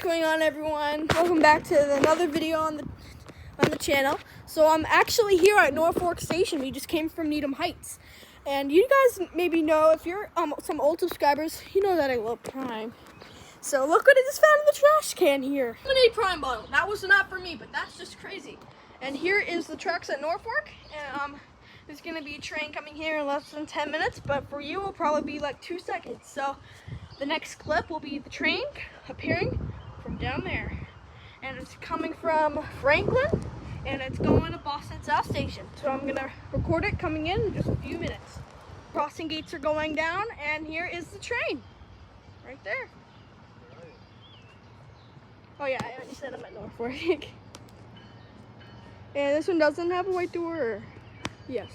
going on, everyone? Welcome back to another video on the channel. So I'm actually here at Norfolk Station. We just came from Needham Heights, and you guys maybe know, if you're some old subscribers, you know that I love Prime. So look what I just found in the trash can here. Lemonade Prime bottle. That was not for me, but that's just crazy. And here is the tracks at Norfolk, and there's gonna be a train coming here in less than 10 minutes, but for you it'll probably be like 2 seconds. So the next clip will be the train appearing from down there, and it's coming from Franklin, and it's going to Boston South Station. So I'm gonna record it coming in just a few minutes. Crossing gates are going down, and here is the train, right there. Oh yeah, I already said I'm at Norfolk. And this one doesn't have a white door. Yes.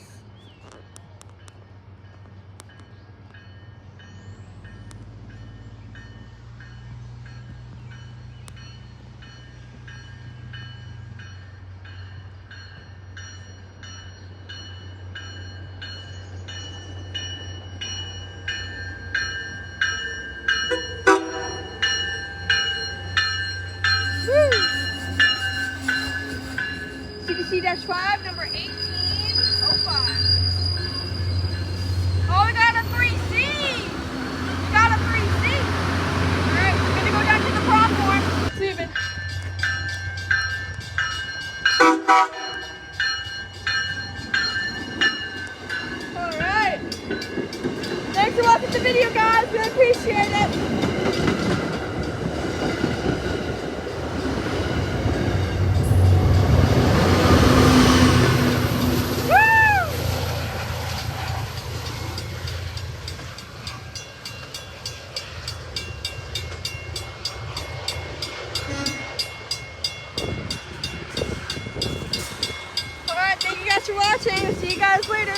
CBC-5, number 1805. Oh, we got a 3C! We got a 3C! Alright, we're gonna go down to the platform. Steven. Alright. Thanks for watching the video, guys. We appreciate it. Alright, thank you guys for watching. I'll see you guys later.